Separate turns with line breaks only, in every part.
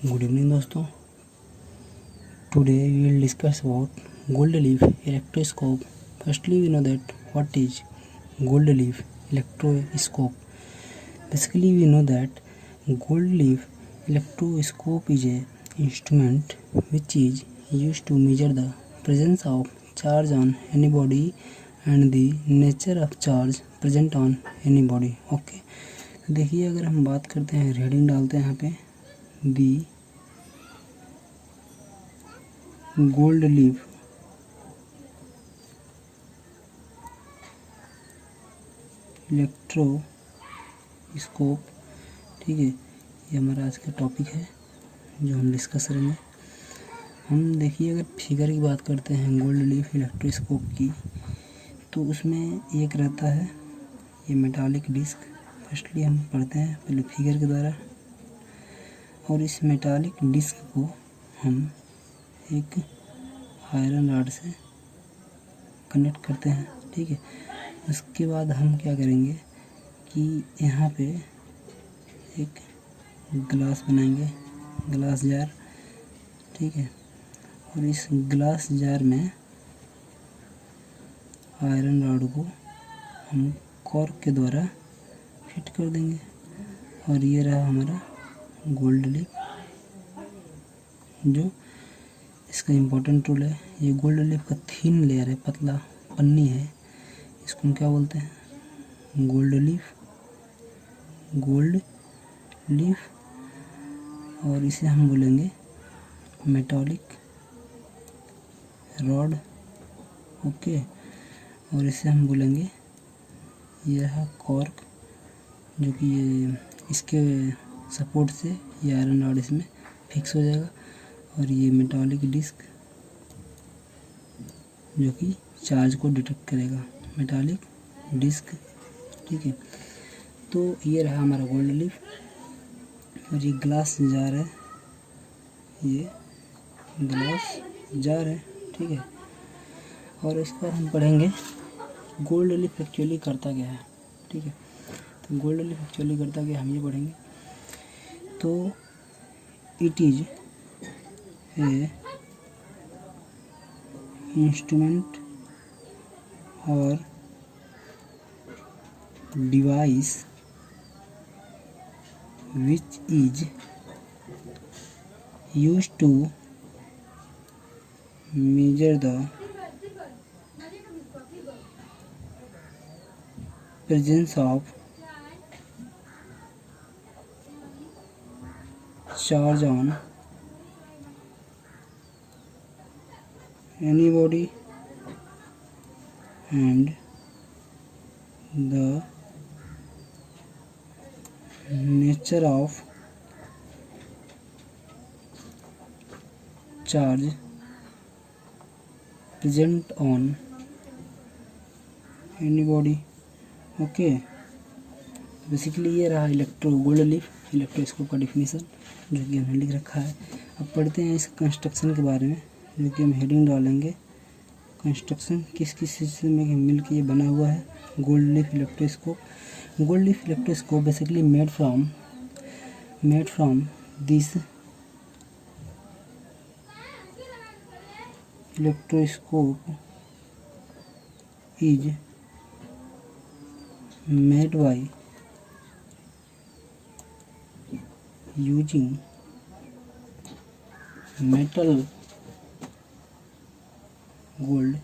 Good evening दोस्तों. Today we will discuss about gold leaf electroscope. Firstly, we know that what is gold leaf electroscope. Basically, we know that gold leaf electroscope is a instrument which is used to measure the presence of charge on any body and the nature of charge present on any body. Okay. देखिए, अगर हम बात करते हैं, reading डालते हैं यहाँ पे दी गोल्ड लीफ इलेक्ट्रोस्कोप. ठीक है, ये हमारा आज का टॉपिक है जो हम डिस्कस करेंगे. हम देखिए, अगर फिगर की बात करते हैं गोल्ड लीफ इलेक्ट्रोस्कोप की, तो उसमें एक रहता है ये मेटालिक डिस्क. फर्स्टली हम पढ़ते हैं पहले फिगर के द्वारा, और इस मेटालिक डिस्क को हम एक आयरन रॉड से कनेक्ट करते हैं. ठीक है, उसके बाद हम क्या करेंगे कि यहाँ पे एक ग्लास बनाएंगे, ग्लास जार. ठीक है, और इस ग्लास जार में आयरन रॉड को हम कॉर्क के द्वारा फिट कर देंगे. और ये रहा हमारा गोल्ड लीफ. जो इसका इम्पोर्टेंट रोल है, ये गोल्ड लीफ का थिन लेयर है, पतला पन्नी है. इसको हम क्या बोलते हैं? Gold leaf. और इसे हम बोलेंगे मेटालिक रॉड. ओके, और इसे हम बोलेंगे यह कॉर्क, जो कि ये इसके सपोर्ट से ये आयरन रॉड इसमें फिक्स हो जाएगा. और ये मेटालिक डिस्क जो कि चार्ज को डिटेक्ट करेगा, मेटालिक डिस्क. ठीक है, तो ये रहा हमारा गोल्ड लीफ. और ये ग्लास जार है, ये ग्लास जार है. ठीक है, और इसके बाद हम पढ़ेंगे गोल्ड लीफ एक्चुअली करता क्या है. ठीक है, तो गोल्ड लीफ एक्चुअली करता क्या हम ये पढ़ेंगे. तो इट इज ए इंस्ट्रूमेंट और device which is used to measure the presence of charge on any body and the nature of charge present on any body. Okay, basically ये रहा gold leaf electroscope का definition जो कि हमने लिख रखा है. अब पढ़ते हैं इस कंस्ट्रक्शन के बारे में, जो कि हम हेडिंग डालेंगे कंस्ट्रक्शन. किस किस चीज़ में मिल के ये बना हुआ है gold leaf electroscope. Gold leaf electroscope basically made from this electroscope is made by using metal gold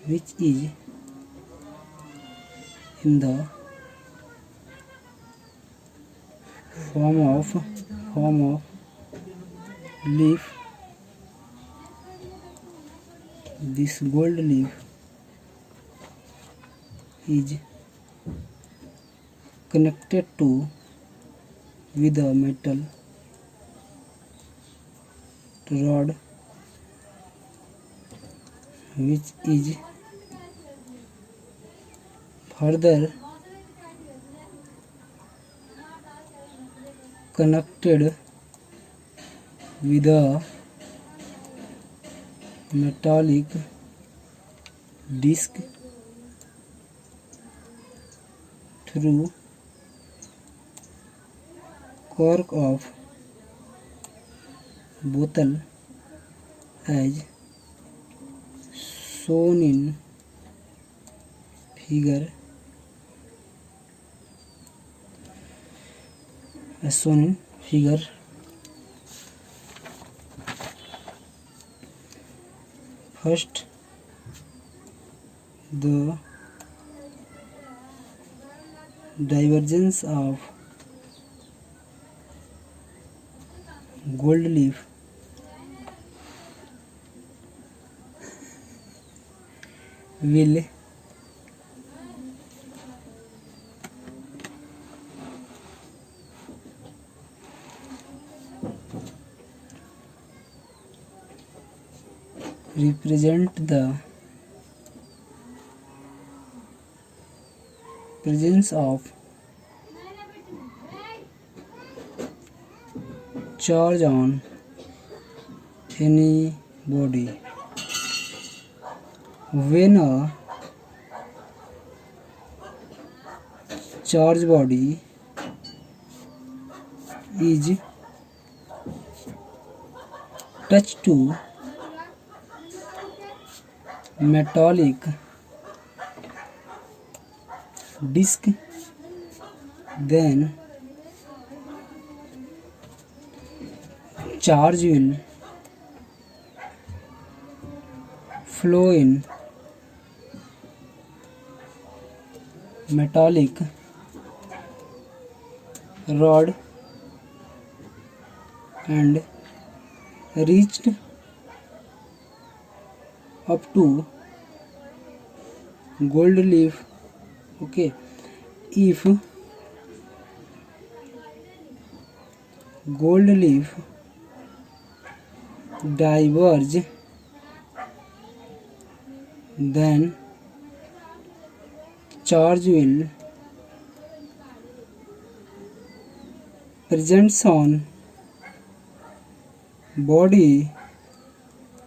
which is in the form of leaf. This gold leaf is connected to with a metal rod which is further connected with a metallic disc through cork of bottle as shown in figure first the divergence of gold leaf will represent the presence of charge on any body. When a charged body is touched to metallic disc, then charge will flow in metallic rod and reached up to gold leaf. Okay, if gold leaf diverge, then charge will present on body,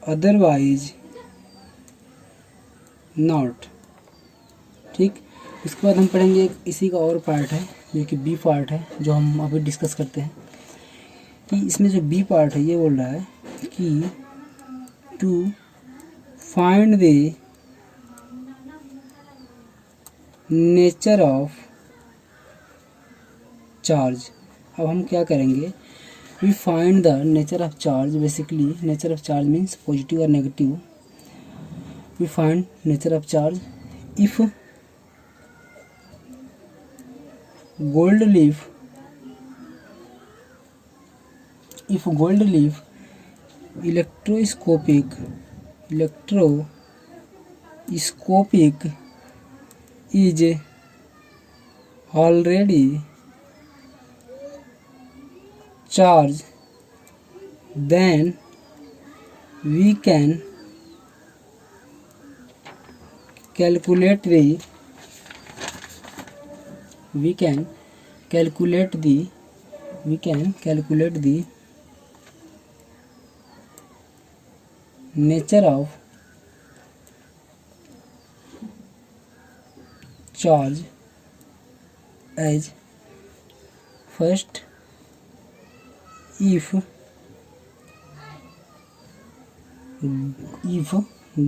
otherwise not. ठीक, इसके बाद हम पढ़ेंगे एक इसी का और part है जो कि बी पार्ट है, जो हम अभी डिस्कस करते हैं। कि इसमें जो बी पार्ट है ये बोल रहा है कि to find the nature of charge. अब हम क्या करेंगे, we find the nature of charge. Basically nature of charge means positive और negative. We find nature of charge if gold leaf electroscopic is already charged, then we can calculate the nature of charge as first, if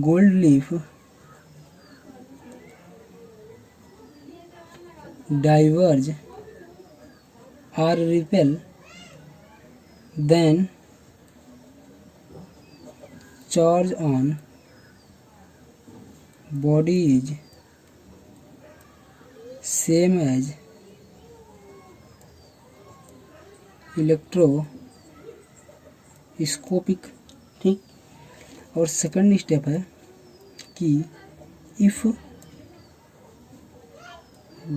gold leaf diverge or repel, then charge on body is same as इलेक्ट्रोस्कोपिक। ठीक, और second step है कि if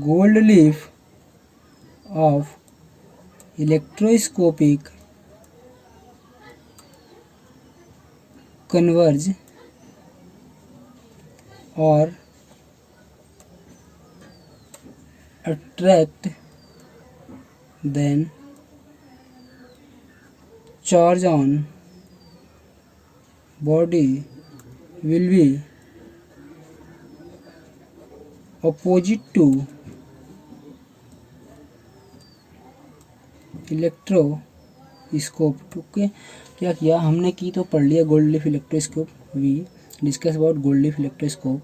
gold leaf of electroscopic converge or attract, then charge on body will be opposite to scope. Okay, क्या किया हमने, की तो पढ़ लिया gold leaf electroscope. We discuss about gold leaf electroscope.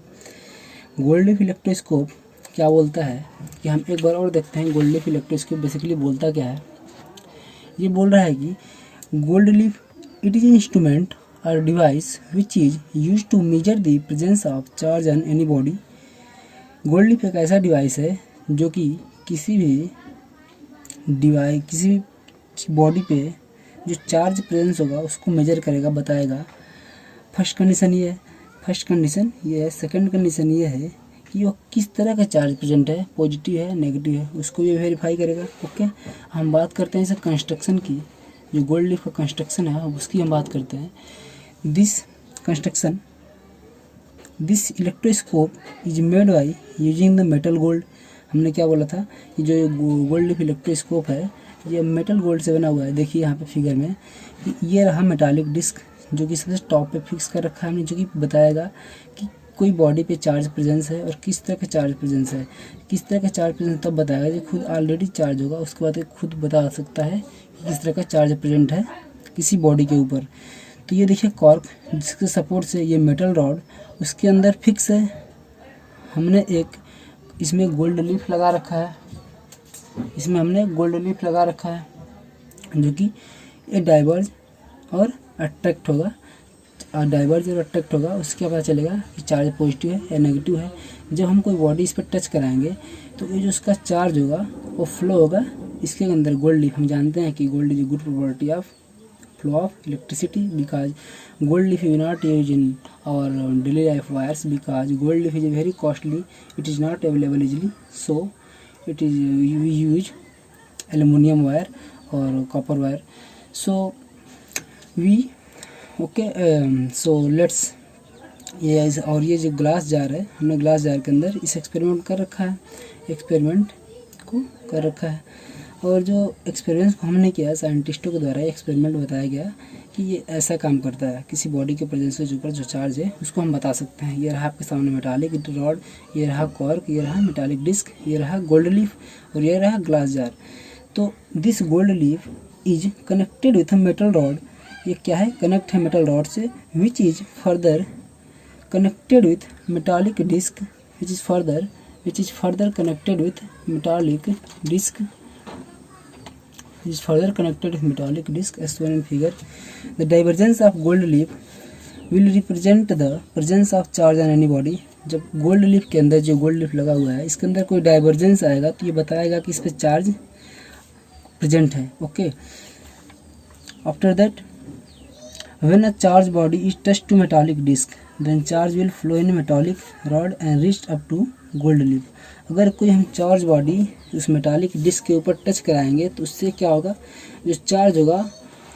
Gold leaf electroscope क्या बोलता है कि हम एक बार और देखते हैं गोल्ड लीफ इलेक्ट्रोस्कोप बेसिकली बोलता क्या है। ये बोल रहा है कि gold leaf it is instrument और device which is use to measure the presence of charge on any body. Gold leaf एक ऐसा डिवाइस है जो कि किसी भी बॉडी पे जो चार्ज प्रेजेंस होगा उसको मेजर करेगा, बताएगा। फर्स्ट कंडीशन ये है। सेकंड कंडीशन ये है कि वो किस तरह का चार्ज प्रेजेंट है, पॉजिटिव है नेगेटिव है, उसको ये वेरीफाई करेगा। ओके, हम बात करते हैं इस कंस्ट्रक्शन की, जो गोल्ड लीफ का कंस्ट्रक्शन है उसकी हम बात करते हैं। This electroscope is made by using the metal gold. हमने क्या बोला था कि जो गोल्ड लीफ इलेक्ट्रोस्कोप है ये मेटल गोल्ड से बना हुआ है। देखिए यहाँ पे फिगर में कि ये रहा मेटालिक डिस्क जो कि सबसे टॉप पे फिक्स कर रखा है हमने, जो कि बताएगा कि कोई बॉडी पे चार्ज प्रेजेंस है और किस तरह का चार्ज प्रेजेंस है। किस तरह का चार्ज प्रेजेंस तब बताएगा जब खुद ऑलरेडी चार्ज होगा, उसके बाद खुद बता सकता है कि किस तरह का चार्ज प्रेजेंट है किसी बॉडी के ऊपर। तो ये देखिए कॉर्क जिसके सपोर्ट से ये मेटल रॉड उसके अंदर फिक्स है। हमने एक इसमें गोल्ड लीफ लगा रखा है, जो कि ये डाइवर्ज और अट्रैक्ट होगा। उसके पता चलेगा कि चार्ज पॉजिटिव है या नेगेटिव है। जब हम कोई बॉडी इस पर टच कराएंगे तो ये जो उसका चार्ज होगा वो फ्लो होगा इसके अंदर। गोल्ड लीफ हम जानते हैं कि gold is good property of flow of electricity because gold leaf is not use in और daily life wires because gold leaf is very costly, it is not available easily, so it is use aluminium wire और copper wire. So let's ये जो glass jar है, हमने glass jar के अंदर इस experiment को कर रखा है। और जो एक्सपेरिमेंट को हमने किया साइंटिस्टों के द्वारा एक्सपेरिमेंट बताया गया कि ये ऐसा काम करता है, किसी बॉडी के प्रेजेंस के ऊपर जो चार्ज है उसको हम बता सकते हैं। ये रहा आपके सामने मेटालिक रॉड, ये रहा कॉर्क, ये रहा मेटालिक डिस्क, ये रहा गोल्ड लीफ और ये रहा ग्लास जार। तो this gold leaf is connected with metal rod. ये क्या है, कनेक्ट है मेटल रॉड से, which is further connected with metallic disc, which is further connected with metallic disc as shown in figure. The divergence of gold leaf will represent the presence of charge on any body. जब gold leaf के अंदर जो gold leaf लगा हुआ है इसके अंदर कोई डाइवर्जेंस आएगा तो ये बताएगा कि इस पर चार्ज प्रेजेंट है। Okay, after that when a charged body is touched to metallic disc then charge will flow in metallic rod and reach up to gold leaf. अगर कोई हम चार्ज बॉडी उस मेटालिक डिस्क के ऊपर touch कराएंगे तो उससे क्या होगा, जो चार्ज होगा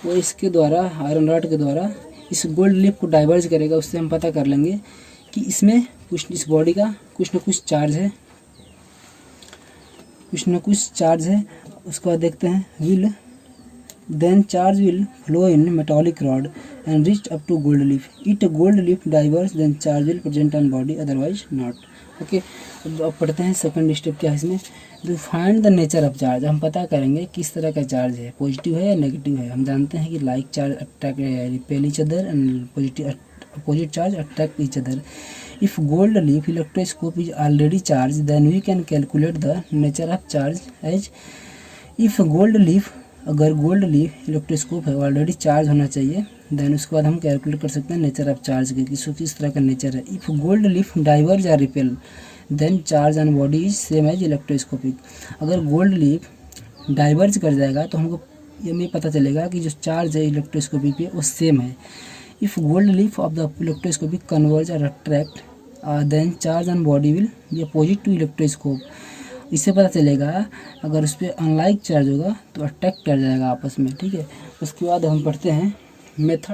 वो इसके द्वारा आयरन रॉड के द्वारा इस गोल्ड लीफ को डाइवर्ज करेगा। उससे हम पता कर लेंगे कि इसमें इस बॉडी का कुछ न कुछ चार्ज है। उसके बाद देखते हैं then charge will flow in metallic rod and reach up to gold leaf. It gold leaf diverges then charge will present on body otherwise not. Okay, अब पढ़ते हैं सेकंड स्टेप क्या है इसमें। तो find the nature of charge, हम पता करेंगे किस तरह का चार्ज है, पॉजिटिव है या नेगेटिव है। हम जानते हैं कि like charge attract repel each other and opposite charge attract each other. If gold leaf electroscope is already charge then we can calculate the nature of charge as if gold leaf, अगर gold leaf electroscope है already charge होना चाहिए, then उसके बाद हम calculate कर सकते हैं नेचर ऑफ चार्ज के, किस तरह का नेचर है। इफ गोल्ड लीफ डाइवर्ज या repel then charge on body is same as electroscopic. अगर गोल्ड लीफ डाइवर्ज कर जाएगा तो हमको ये पता चलेगा कि जो चार्ज है इलेक्ट्रोस्कोपिक पे वो सेम है। If gold leaf of the electroscopic converge और attract then charge on body will be opposite to electroscope. इससे पता चलेगा अगर उस पर अनलाइक चार्ज होगा तो अट्रैक्ट कर जाएगा आपस में। ठीक है, उसके बाद हम पढ़ते हैं मेथड।